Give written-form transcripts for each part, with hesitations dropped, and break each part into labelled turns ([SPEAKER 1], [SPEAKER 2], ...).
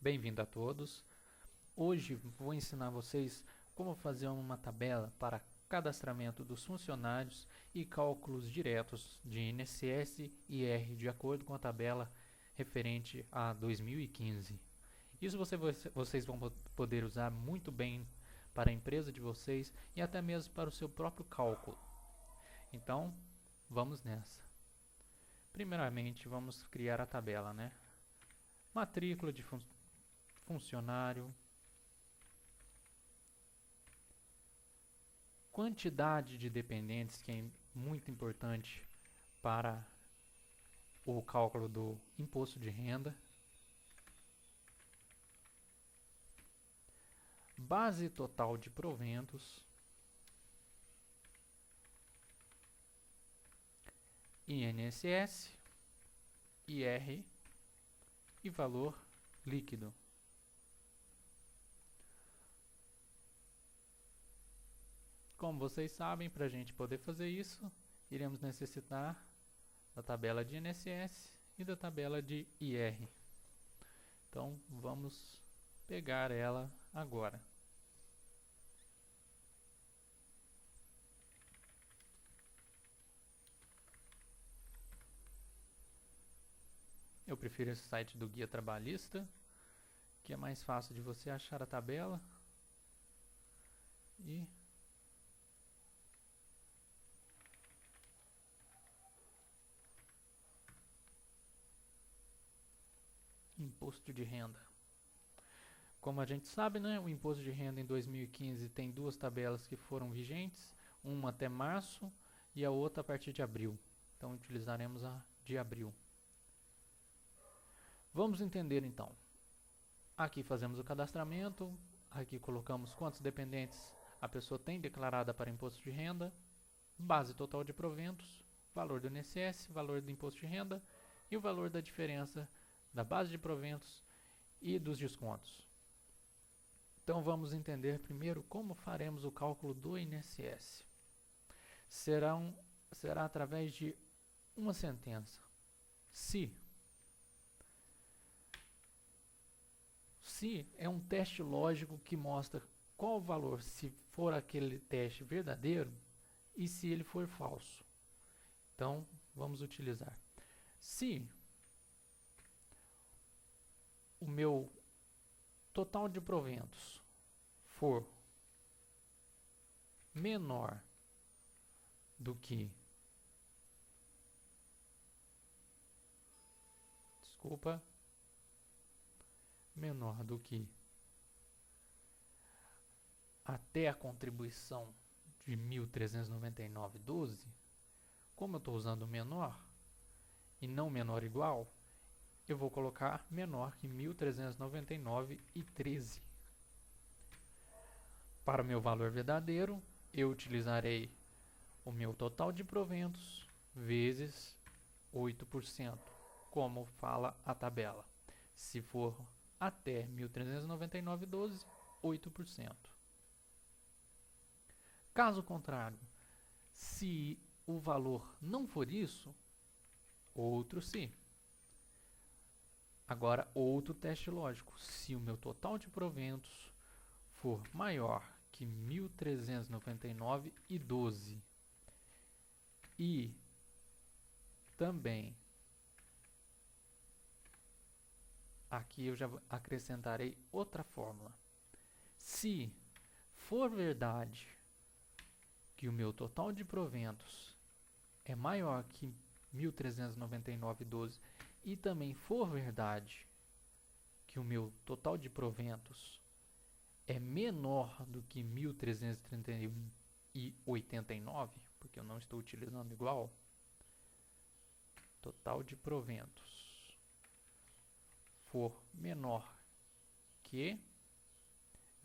[SPEAKER 1] Bem-vindo a todos. Hoje vou ensinar vocês como fazer uma tabela para cadastramento dos funcionários e cálculos diretos de INSS e IR de acordo com a tabela referente a 2015. Isso vocês vão poder usar muito bem para a empresa de vocês e até mesmo para o seu próprio cálculo. Então, vamos nessa. Primeiramente, vamos criar a tabela, né? Matrícula de funcionário, quantidade de dependentes, que é muito importante para o cálculo do imposto de renda, base total de proventos, INSS, IR e valor líquido. Como vocês sabem, para a gente poder fazer isso, iremos necessitar da tabela de INSS e da tabela de IR. Então, vamos pegar ela agora. Eu prefiro esse site do Guia Trabalhista, que é mais fácil de você achar a tabela e imposto de renda. Como a gente sabe, né, o imposto de renda em 2015 tem duas tabelas que foram vigentes, uma até março e a outra a partir de abril. Então utilizaremos a de abril. Vamos entender então. Aqui fazemos o cadastramento, aqui colocamos quantos dependentes a pessoa tem declarada para imposto de renda, base total de proventos, valor do INSS, valor do imposto de renda e o valor da diferença da base de proventos e dos descontos. Então vamos entender primeiro como faremos o cálculo do INSS. Será através de uma sentença. Se é um teste lógico que mostra qual o valor se for aquele teste verdadeiro e se ele for falso. Então vamos utilizar. Se o meu total de proventos for menor do que menor do que até a contribuição de 1.399,12, como eu estou usando menor e não menor igual, eu vou colocar menor que 1.399,13. Para o meu valor verdadeiro, eu utilizarei o meu total de proventos vezes 8%, como fala a tabela. Se for até 1.399,12, 8%. Caso contrário, se o valor não for isso, outro sim. Agora, outro teste lógico. Se o meu total de proventos for maior que 1.399,12 e também aqui eu já acrescentarei outra fórmula. Se for verdade que o meu total de proventos é maior que 1.399,12 e também for verdade que o meu total de proventos é menor do que 1.331,89, porque eu não estou utilizando igual, total de proventos for menor que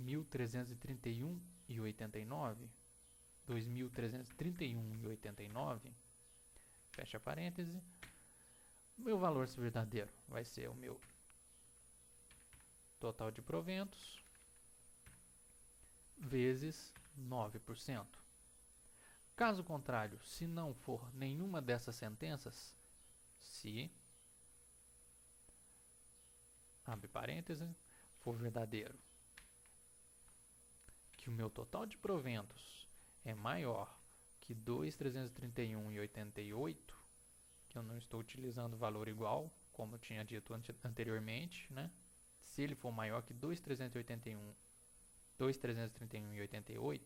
[SPEAKER 1] 1.331,89, 2.331,89, fecha parêntese, meu valor verdadeiro vai ser o meu total de proventos vezes 9%. Caso contrário, se não for nenhuma dessas sentenças, se abre parêntese, for verdadeiro, que o meu total de proventos é maior que 2.331,88, que eu não estou utilizando valor igual, como eu tinha dito anteriormente, né? Se ele for maior que 2.331,88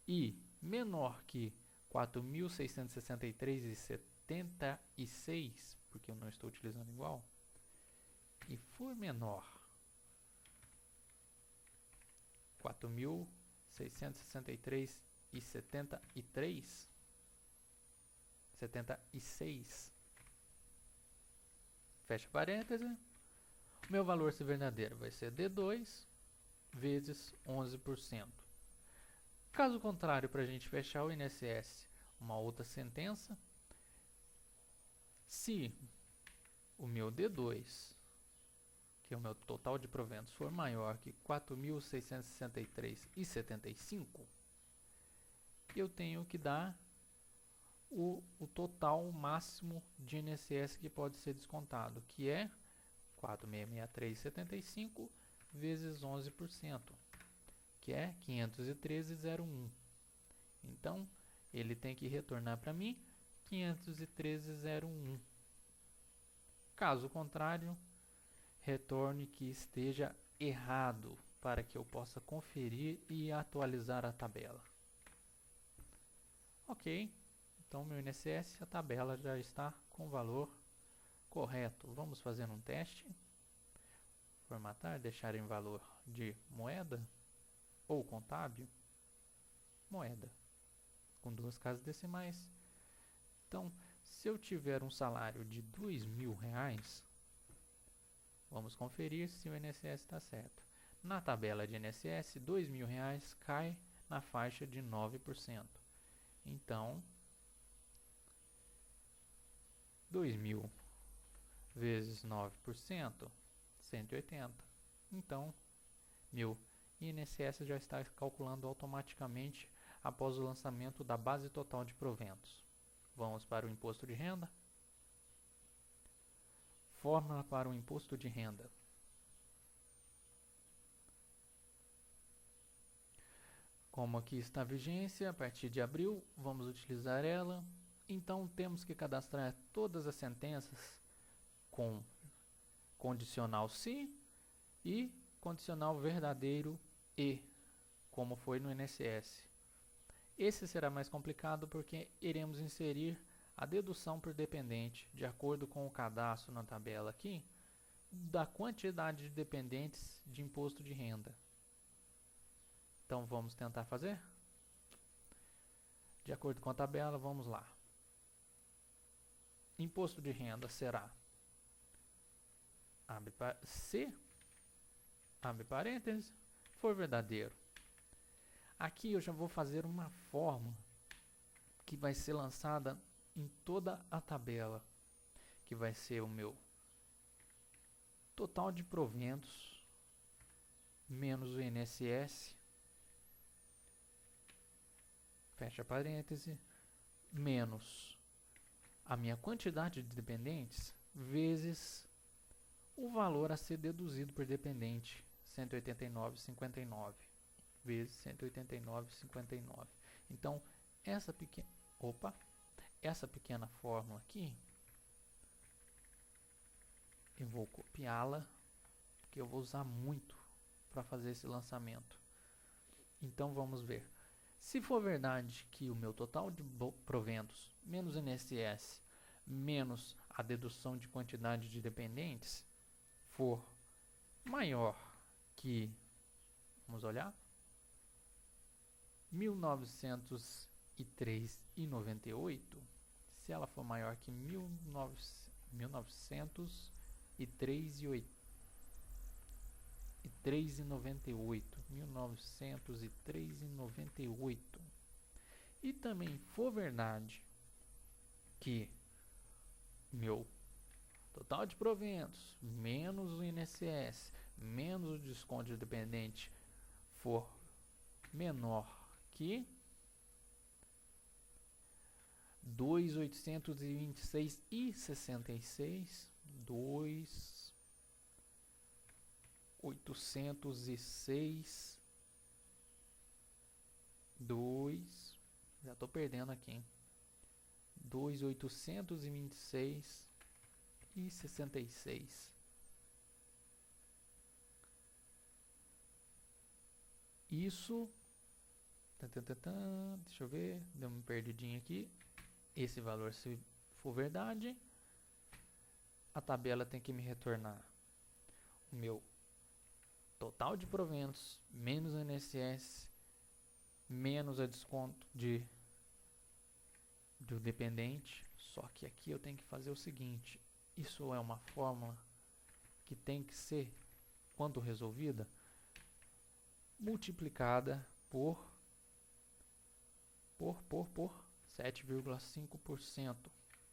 [SPEAKER 1] e menor que 4.663,76, porque eu não estou utilizando igual, e for menor 4.663,76, fecha parêntese, meu valor se verdadeiro vai ser D2 vezes 11%. Caso contrário, para a gente fechar o INSS, uma outra sentença, se o meu D2, que é o meu total de proventos, for maior que 4.663,75, eu tenho que dar o total máximo de INSS que pode ser descontado, que é 4.663,75 vezes 11%, que é 513,01. Então, ele tem que retornar para mim 513,01. Caso contrário, retorne que esteja errado, para que eu possa conferir e atualizar a tabela. Ok, então meu INSS, a tabela já está com o valor correto. Vamos fazer um teste. Formatar, deixar em valor de moeda ou contábil. Moeda, com 2 casas decimais. Então, se eu tiver um salário de R$2.000, vamos conferir se o INSS está certo. Na tabela de INSS, R$2.000 cai na faixa de 9%. Então, 2.000 vezes 9%, 180. Então, meu INSS já está calculando automaticamente após o lançamento da base total de proventos. Vamos para o imposto de renda. Fórmula para o imposto de renda. Como aqui está a vigência, a partir de abril, vamos utilizar ela. Então, temos que cadastrar todas as sentenças com condicional se e condicional verdadeiro e, como foi no INSS. Esse será mais complicado porque iremos inserir a dedução por dependente, de acordo com o cadastro na tabela aqui, da quantidade de dependentes de imposto de renda. Então, vamos tentar fazer? De acordo com a tabela, vamos lá. Imposto de renda será se, abre parênteses, for verdadeiro. Aqui eu já vou fazer uma fórmula que vai ser lançada em toda a tabela, que vai ser o meu total de proventos menos o INSS, fecha parêntese, menos a minha quantidade de dependentes vezes o valor a ser deduzido por dependente, 189,59 vezes 189,59. Então, essa pequena fórmula aqui, eu vou copiá-la, porque eu vou usar muito para fazer esse lançamento. Então, vamos ver. Se for verdade que o meu total de proventos, menos INSS, menos a dedução de quantidade de dependentes, for maior que, vamos olhar, 1.903,98, se ela for maior que 1903,98, e também for verdade que meu total de proventos menos o INSS menos o desconto de dependente for menor que 2.826,66, 806, 2, já estou perdendo aqui, hein? 2.826 e 66. Isso, deixa eu ver, deu uma perdidinha aqui. Esse valor, se for verdade, a tabela tem que me retornar o meu total de proventos menos o INSS menos a desconto do dependente. Só que aqui eu tenho que fazer o seguinte: isso é uma fórmula que tem que ser, quando resolvida, multiplicada por 7,5%,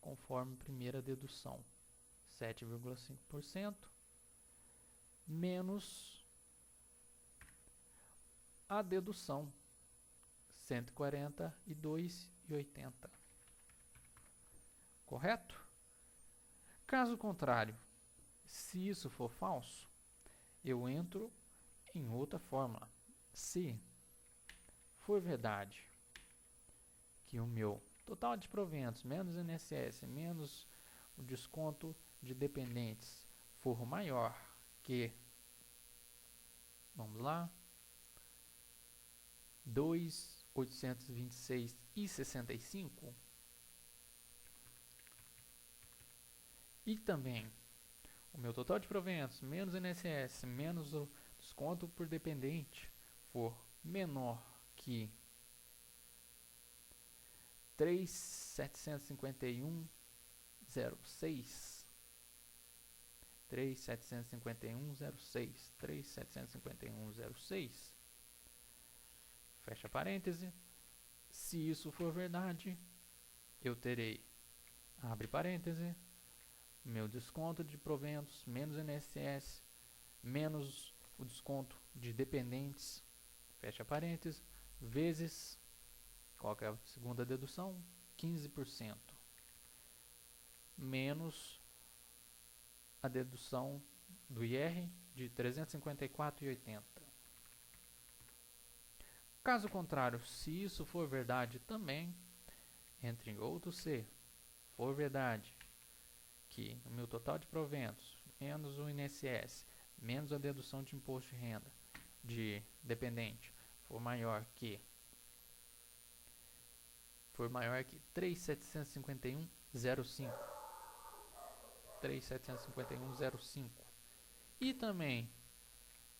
[SPEAKER 1] conforme primeira dedução. 7,5% menos a dedução 142,80. Correto? Caso contrário, se isso for falso, eu entro em outra fórmula. Se for verdade que o meu total de proventos menos INSS menos o desconto de dependentes for maior que, vamos lá, 2.826,65, e também o meu total de proventos menos INSS menos o desconto por dependente for menor que 3.751,06, 3.751,06, fecha parêntese. Se isso for verdade, eu terei, abre parêntese, meu desconto de proventos menos INSS menos o desconto de dependentes, fecha parênteses, vezes, qual que é a segunda dedução? 15%, menos a dedução do IR de 354,80. Caso contrário, se isso for verdade também, entre em outro se for verdade que o meu total de proventos menos o INSS menos a dedução de imposto de renda de dependente for maior que 3.751,05, 3.751,05, e também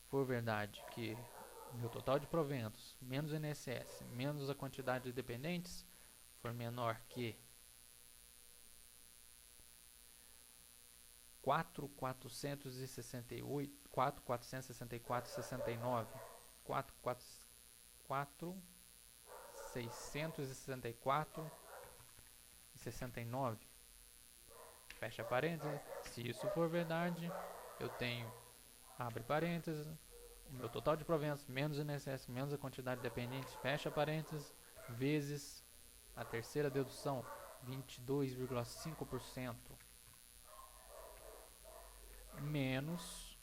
[SPEAKER 1] for verdade que meu total de proventos menos o INSS menos a quantidade de dependentes for menor que 4.464,69, 4.664,69, fecha parênteses. Se isso for verdade, eu tenho, abre parênteses, o meu total de proventos menos o INSS menos a quantidade de dependentes, fecha parênteses, vezes a terceira dedução, 22,5%, menos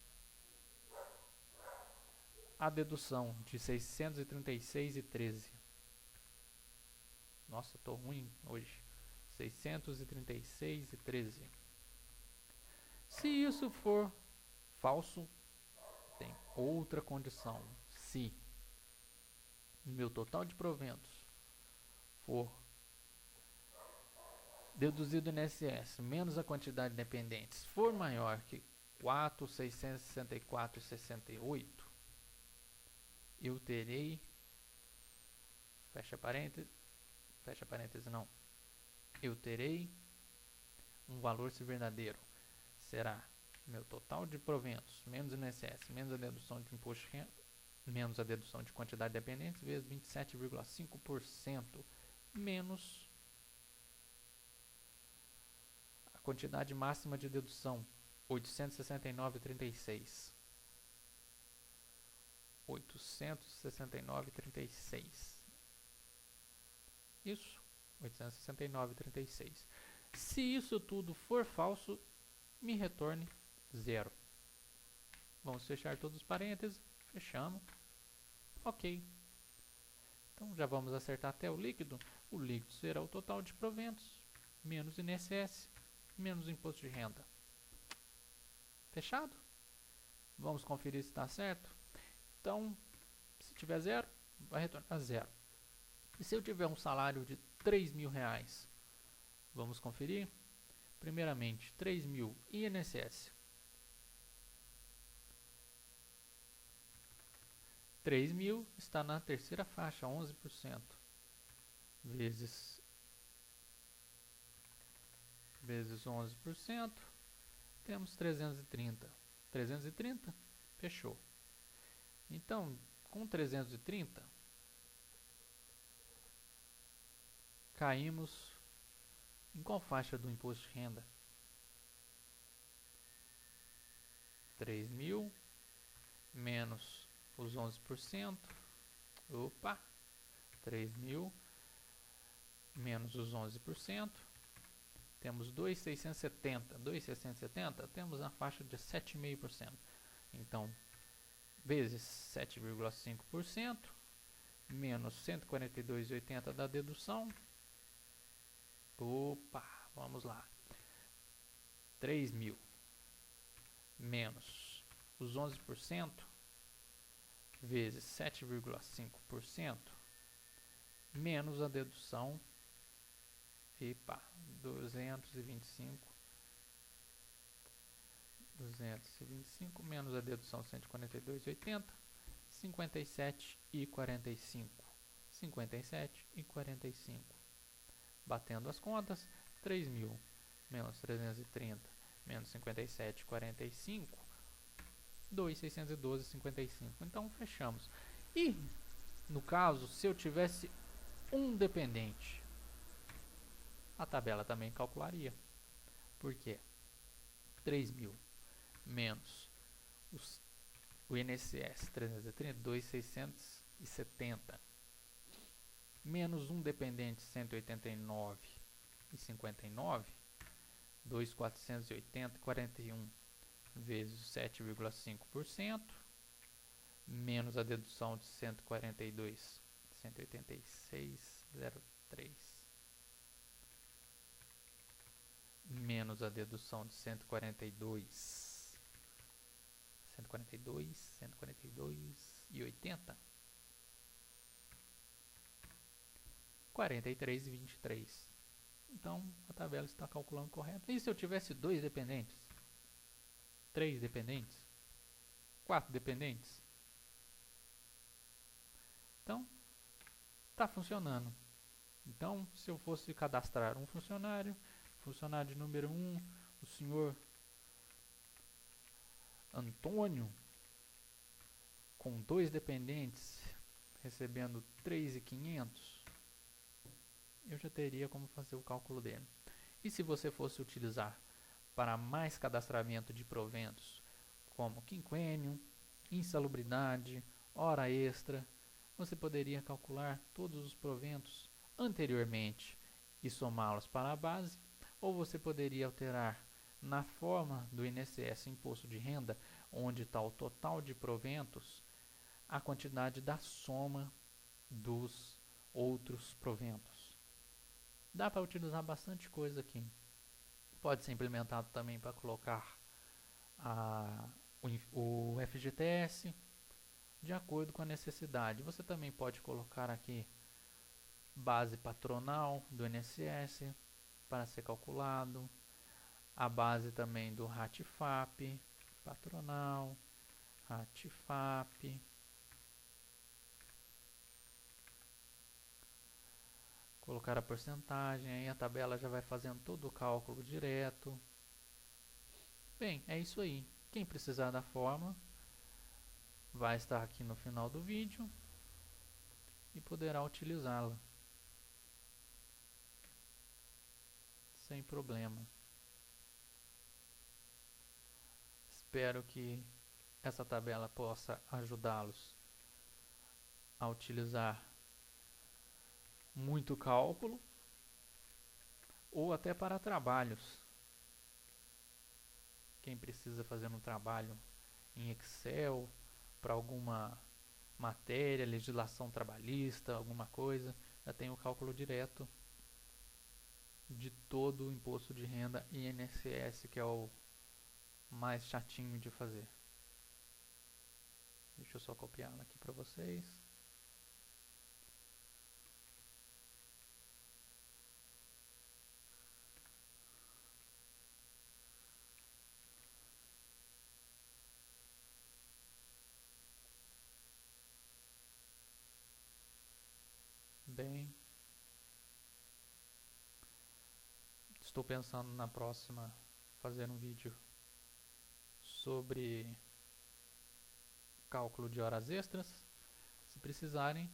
[SPEAKER 1] a dedução de 636,13. Nossa, tô ruim hoje. 636,13. Se isso for falso, tem outra condição. Se meu total de proventos for deduzido do INSS menos a quantidade de dependentes for maior que 4.664,68, eu terei, fecha parênteses não, eu terei um valor se verdadeiro. Será meu total de proventos menos INSS menos a dedução de imposto de renda menos a dedução de quantidade de dependentes vezes 27,5% menos a quantidade máxima de dedução 869,36. 869,36. Isso, 869,36. Se isso tudo for falso, me retorne 0. Vamos fechar todos os parênteses. Fechamos. Ok. Então já vamos acertar até o líquido. O líquido será o total de proventos, menos INSS, menos imposto de renda. Fechado? Vamos conferir se está certo. Então, se tiver zero, vai retornar zero. E se eu tiver um salário de R$3.000, vamos conferir? Primeiramente, 3.000 INSS. 3.000 está na terceira faixa, 11%. Vezes 11%, temos 330. 330? Fechou. Então, com 330, caímos em qual faixa do imposto de renda? 3.000 menos os 11%. Opa! 3.000 menos os 11%. Temos 2.670. 2.670, temos na faixa de 7,5%. Então, vezes 7,5% menos 142,80 da dedução. Opa, vamos lá. 3.000 menos os 11% vezes 7,5% menos a dedução. Epa, 225 menos a dedução 142,80, 57,45. 57,45. Batendo as contas, 3.000 menos 330 menos 57,45, 2.612,55. Então fechamos. E no caso, se eu tivesse um dependente, a tabela também calcularia. Por quê? 3.000 menos o INSS 330, 2.670 menos um dependente 189,59, 2.480,41 vezes 7,5% menos a dedução de 142, 186,03 menos a dedução de 142,80, 43,23. Então, a tabela está calculando correto. E se eu tivesse 2 dependentes? 3 dependentes? 4 dependentes? Então, está funcionando. Então, se eu fosse cadastrar um funcionário número 1, o senhor Antônio, com 2 dependentes, recebendo 3.500, eu já teria como fazer o cálculo dele. E se você fosse utilizar para mais cadastramento de proventos, como quinquênio, insalubridade, hora extra, você poderia calcular todos os proventos anteriormente e somá-los para a base, ou você poderia alterar na forma do INSS, Imposto de Renda, onde está o total de proventos, a quantidade da soma dos outros proventos. Dá para utilizar bastante coisa aqui. Pode ser implementado também para colocar o FGTS de acordo com a necessidade. Você também pode colocar aqui base patronal do INSS para ser calculado, a base também do RATFAP, patronal, RATFAP. Colocar a porcentagem, aí a tabela já vai fazendo todo o cálculo direto. Bem, é isso aí. Quem precisar da fórmula vai estar aqui no final do vídeo e poderá utilizá-la sem problema. Espero que essa tabela possa ajudá-los a utilizar muito cálculo ou até para trabalhos. Quem precisa fazer um trabalho em Excel para alguma matéria, legislação trabalhista, alguma coisa, já tem o cálculo direto de todo o imposto de renda e INSS, que é o mais chatinho de fazer. Deixa eu só copiar aqui para vocês. Bem, estou pensando na próxima fazer um vídeo sobre cálculo de horas extras. Se precisarem,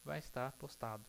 [SPEAKER 1] vai estar postado.